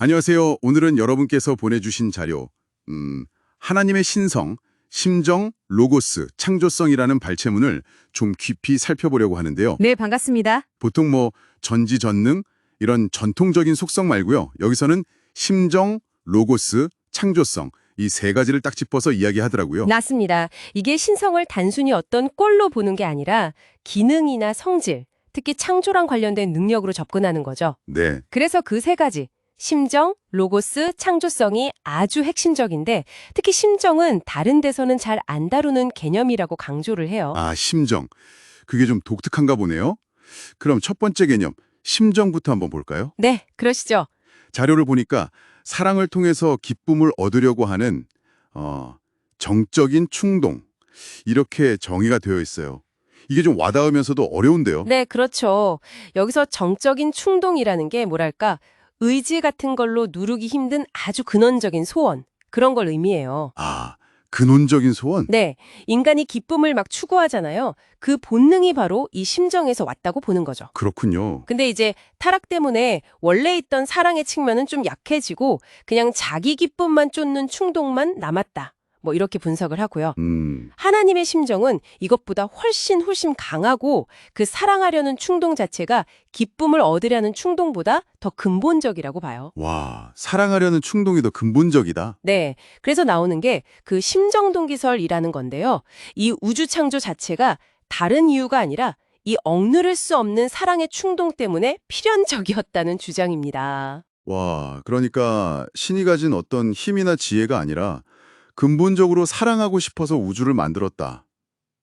안녕하세요. 오늘은 여러분께서 보내주신 자료, 하나님의 신성, 심정, 로고스, 창조성이라는 발췌문을 좀 깊이 살펴보려고 하는데요. 네, 반갑습니다. 보통 전지전능, 이런 전통적인 속성 말고요. 여기서는 심정, 로고스, 창조성, 이 세 가지를 딱 짚어서 이야기하더라고요. 맞습니다. 이게 신성을 단순히 어떤 꼴로 보는 게 아니라 기능이나 성질, 특히 창조랑 관련된 능력으로 접근하는 거죠. 네, 그래서 그 세 가지, 심정, 로고스, 창조성이 아주 핵심적인데 특히 심정은 다른 데서는 잘 안 다루는 개념이라고 강조를 해요. 심정. 그게 좀 독특한가 보네요. 그럼 첫 번째 개념, 심정부터 한번 볼까요? 네, 그러시죠. 자료를 보니까 사랑을 통해서 기쁨을 얻으려고 하는 정적인 충동, 이렇게 정의가 되어 있어요. 이게 좀 와닿으면서도 어려운데요. 네, 그렇죠. 여기서 정적인 충동이라는 게 뭐랄까, 의지 같은 걸로 누르기 힘든 아주 근원적인 소원, 그런 걸 의미해요. 근원적인 소원? 네, 인간이 기쁨을 막 추구하잖아요. 그 본능이 바로 이 심정에서 왔다고 보는 거죠. 그렇군요. 근데 이제 타락 때문에 원래 있던 사랑의 측면은 좀 약해지고 그냥 자기 기쁨만 쫓는 충동만 남았다. 뭐 이렇게 분석을 하고요. 하나님의 심정은 이것보다 훨씬 강하고 그 사랑하려는 충동 자체가 기쁨을 얻으려는 충동보다 더 근본적이라고 봐요. 와, 사랑하려는 충동이 더 근본적이다. 네, 그래서 나오는 게 그 심정동기설이라는 건데요. 이 우주 창조 자체가 다른 이유가 아니라 이 억누를 수 없는 사랑의 충동 때문에 필연적이었다는 주장입니다. 와, 그러니까 신이 가진 어떤 힘이나 지혜가 아니라 근본적으로 사랑하고 싶어서 우주를 만들었다.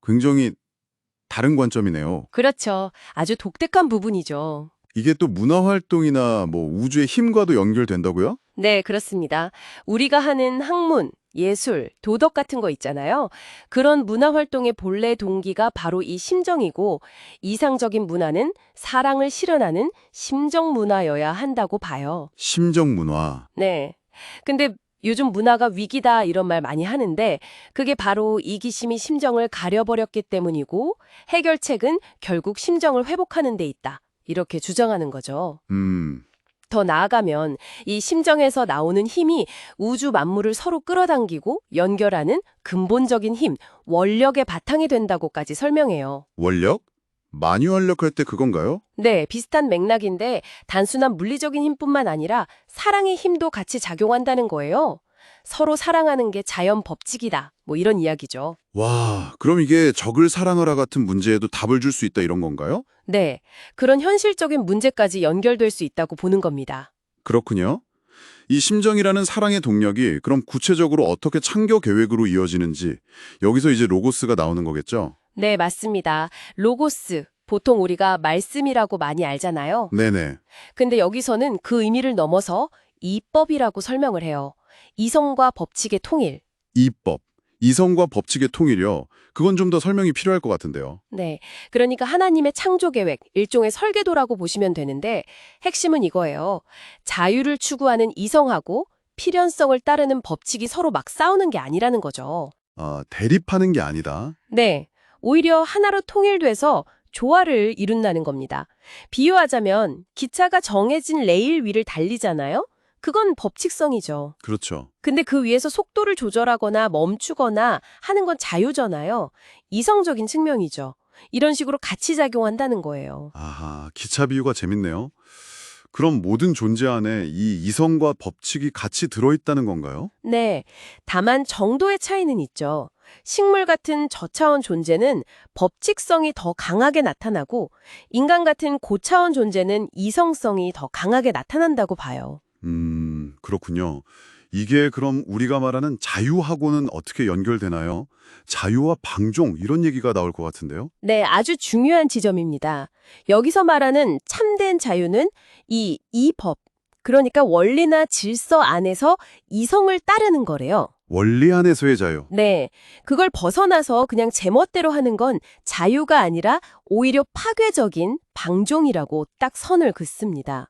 굉장히 다른 관점이네요. 그렇죠. 아주 독특한 부분이죠. 이게 또 문화활동이나 우주의 힘과도 연결된다고요? 네, 그렇습니다. 우리가 하는 학문, 예술, 도덕 같은 거 있잖아요. 그런 문화활동의 본래 동기가 바로 이 심정이고 이상적인 문화는 사랑을 실현하는 심정 문화여야 한다고 봐요. 심정 문화. 네. 근데 요즘 문화가 위기다 이런 말 많이 하는데 그게 바로 이기심이 심정을 가려버렸기 때문이고 해결책은 결국 심정을 회복하는 데 있다. 이렇게 주장하는 거죠. 더 나아가면 이 심정에서 나오는 힘이 우주 만물을 서로 끌어당기고 연결하는 근본적인 힘, 원력의 바탕이 된다고까지 설명해요. 원력? 만유원력 할 때 그건가요? 네, 비슷한 맥락인데 단순한 물리적인 힘뿐만 아니라 사랑의 힘도 같이 작용한다는 거예요. 서로 사랑하는 게 자연 법칙이다. 뭐 이런 이야기죠. 와, 그럼 이게 적을 사랑하라 같은 문제에도 답을 줄 수 있다 이런 건가요? 네, 그런 현실적인 문제까지 연결될 수 있다고 보는 겁니다. 그렇군요. 이 심정이라는 사랑의 동력이 그럼 구체적으로 어떻게 창조 계획으로 이어지는지 여기서 이제 로고스가 나오는 거겠죠? 네, 맞습니다. 로고스, 보통 우리가 말씀이라고 많이 알잖아요. 네네. 근데 여기서는 그 의미를 넘어서 이법이라고 설명을 해요. 이성과 법칙의 통일. 이법, 이성과 법칙의 통일이요. 그건 좀 더 설명이 필요할 것 같은데요. 네, 그러니까 하나님의 창조 계획, 일종의 설계도라고 보시면 되는데 핵심은 이거예요. 자유를 추구하는 이성하고 필연성을 따르는 법칙이 서로 막 싸우는 게 아니라는 거죠. 대립하는 게 아니다. 네, 오히려 하나로 통일돼서 조화를 이룬다는 겁니다. 비유하자면 기차가 정해진 레일 위를 달리잖아요? 그건 법칙성이죠. 그렇죠. 근데 그 위에서 속도를 조절하거나 멈추거나 하는 건 자유잖아요. 이성적인 측면이죠. 이런 식으로 같이 작용한다는 거예요. 아하, 기차 비유가 재밌네요. 그럼 모든 존재 안에 이 이성과 법칙이 같이 들어있다는 건가요? 네, 다만 정도의 차이는 있죠. 식물 같은 저차원 존재는 법칙성이 더 강하게 나타나고 인간 같은 고차원 존재는 이성성이 더 강하게 나타난다고 봐요. 그렇군요. 이게 그럼 우리가 말하는 자유하고는 어떻게 연결되나요? 자유와 방종 이런 얘기가 나올 것 같은데요. 네, 아주 중요한 지점입니다. 여기서 말하는 참된 자유는 이 법, 그러니까 원리나 질서 안에서 이성을 따르는 거래요. 원리 안에서의 자유. 네, 그걸 벗어나서 그냥 제멋대로 하는 건 자유가 아니라 오히려 파괴적인 방종이라고 딱 선을 긋습니다.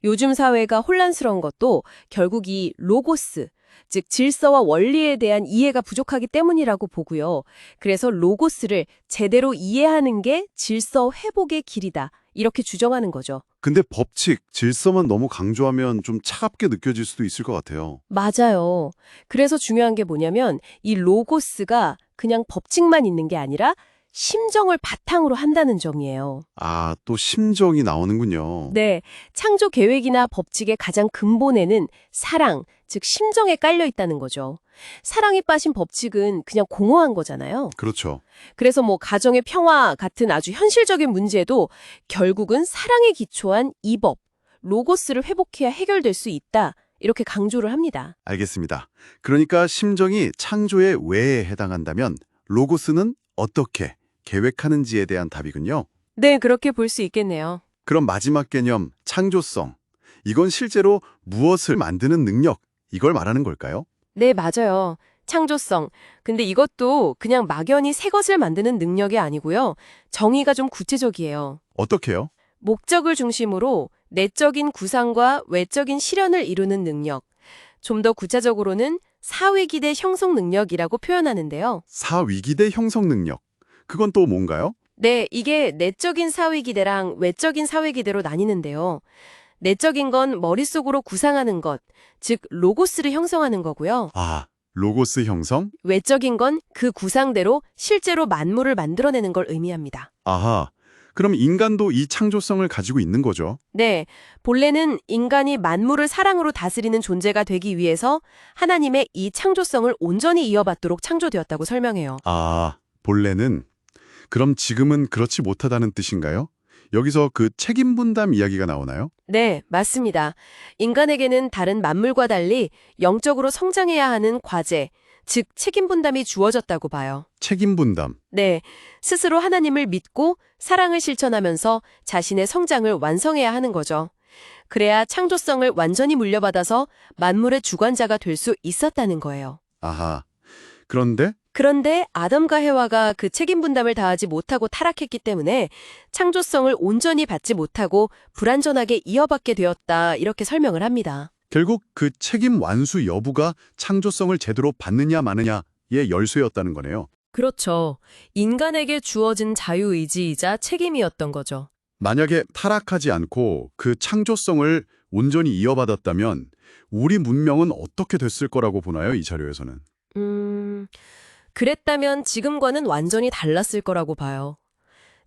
요즘 사회가 혼란스러운 것도 결국 이 로고스, 즉 질서와 원리에 대한 이해가 부족하기 때문이라고 보고요. 그래서 로고스를 제대로 이해하는 게 질서 회복의 길이다. 이렇게 주장하는 거죠. 근데 법칙, 질서만 너무 강조하면 좀 차갑게 느껴질 수도 있을 것 같아요. 맞아요. 그래서 중요한 게 뭐냐면 이 로고스가 그냥 법칙만 있는 게 아니라 심정을 바탕으로 한다는 점이에요. 아, 또 심정이 나오는군요. 네, 창조 계획이나 법칙의 가장 근본에는 사랑, 즉 심정에 깔려 있다는 거죠. 사랑이 빠진 법칙은 그냥 공허한 거잖아요. 그렇죠. 그래서 뭐 가정의 평화 같은 아주 현실적인 문제도 결국은 사랑에 기초한 이 법, 로고스를 회복해야 해결될 수 있다. 이렇게 강조를 합니다. 알겠습니다. 그러니까 심정이 창조의 왜에 해당한다면 로고스는 어떻게 계획하는지에 대한 답이군요. 네, 그렇게 볼 수 있겠네요. 그럼 마지막 개념, 창조성. 이건 실제로 무엇을 만드는 능력, 이걸 말하는 걸까요? 네, 맞아요. 창조성. 근데 이것도 그냥 막연히 새 것을 만드는 능력이 아니고요. 정의가 좀 구체적이에요. 어떻게요? 목적을 중심으로 내적인 구상과 외적인 실현을 이루는 능력. 좀 더 구체적으로는 사회기대 형성 능력이라고 표현하는데요. 사위기대 형성 능력. 그건 또 뭔가요? 네, 이게 내적인 사회기대랑 외적인 사회기대로 나뉘는데요. 내적인 건 머릿속으로 구상하는 것, 즉 로고스를 형성하는 거고요. 아, 로고스 형성? 외적인 건 그 구상대로 실제로 만물을 만들어내는 걸 의미합니다. 아하. 그럼 인간도 이 창조성을 가지고 있는 거죠? 네, 본래는 인간이 만물을 사랑으로 다스리는 존재가 되기 위해서 하나님의 이 창조성을 온전히 이어받도록 창조되었다고 설명해요. 아, 본래는? 그럼 지금은 그렇지 못하다는 뜻인가요? 여기서 그 책임 분담 이야기가 나오나요? 네, 맞습니다. 인간에게는 다른 만물과 달리 영적으로 성장해야 하는 과제, 즉 책임 분담이 주어졌다고 봐요. 책임 분담. 네, 스스로 하나님을 믿고 사랑을 실천하면서 자신의 성장을 완성해야 하는 거죠. 그래야 창조성을 완전히 물려받아서 만물의 주관자가 될 수 있었다는 거예요. 아하. 그런데 그런데 아담과 해와가 그 책임 분담을 다하지 못하고 타락했기 때문에 창조성을 온전히 받지 못하고 불완전하게 이어받게 되었다, 이렇게 설명을 합니다. 결국 그 책임 완수 여부가 창조성을 제대로 받느냐 마느냐의 열쇠였다는 거네요. 그렇죠. 인간에게 주어진 자유의지이자 책임이었던 거죠. 만약에 타락하지 않고 그 창조성을 온전히 이어받았다면 우리 문명은 어떻게 됐을 거라고 보나요, 이 자료에서는? 그랬다면 지금과는 완전히 달랐을 거라고 봐요.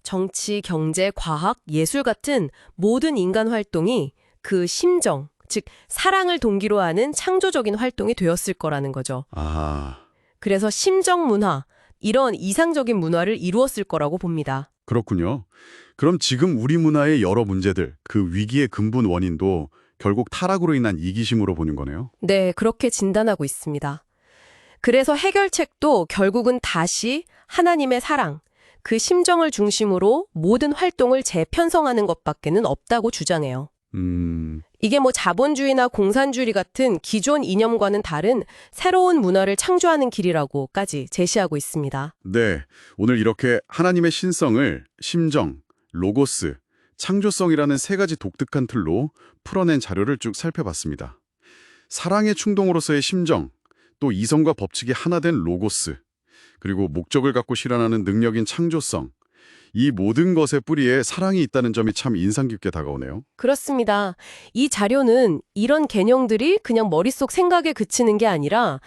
정치, 경제, 과학, 예술 같은 모든 인간 활동이 그 심정, 즉 사랑을 동기로 하는 창조적인 활동이 되었을 거라는 거죠. 아, 그래서 심정 문화, 이런 이상적인 문화를 이루었을 거라고 봅니다. 그렇군요. 그럼 지금 우리 문화의 여러 문제들, 그 위기의 근본 원인도 결국 타락으로 인한 이기심으로 보는 거네요. 네, 그렇게 진단하고 있습니다. 그래서 해결책도 결국은 다시 하나님의 사랑, 그 심정을 중심으로 모든 활동을 재편성하는 것밖에는 없다고 주장해요. 이게 뭐 자본주의나 공산주의 같은 기존 이념과는 다른 새로운 문화를 창조하는 길이라고까지 제시하고 있습니다. 네, 오늘 이렇게 하나님의 신성을 심정, 로고스, 창조성이라는 세 가지 독특한 틀로 풀어낸 자료를 쭉 살펴봤습니다. 사랑의 충동으로서의 심정, 또 이성과 법칙이 하나 된 로고스, 그리고 목적을 갖고 실현하는 능력인 창조성, 이 모든 것의 뿌리에 사랑이 있다는 점이 참 인상 깊게 다가오네요. 그렇습니다. 이 자료는 이런 개념들이 그냥 머릿속 생각에 그치는 게 아니라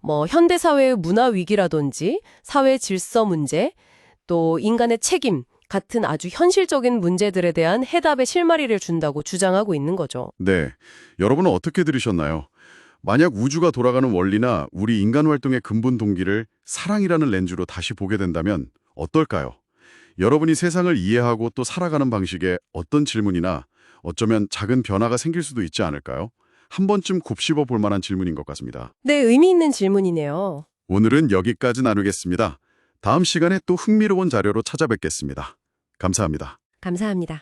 뭐 현대사회의 문화 위기라든지 사회 질서 문제, 또 인간의 책임 같은 아주 현실적인 문제들에 대한 해답의 실마리를 준다고 주장하고 있는 거죠. 네, 여러분은 어떻게 들으셨나요? 만약 우주가 돌아가는 원리나 우리 인간 활동의 근본 동기를 사랑이라는 렌즈로 다시 보게 된다면 어떨까요? 여러분이 세상을 이해하고 또 살아가는 방식에 어떤 질문이나 어쩌면 작은 변화가 생길 수도 있지 않을까요? 한 번쯤 곱씹어 볼 만한 질문인 것 같습니다. 네, 의미 있는 질문이네요. 오늘은 여기까지 나누겠습니다. 다음 시간에 또 흥미로운 자료로 찾아뵙겠습니다. 감사합니다. 감사합니다.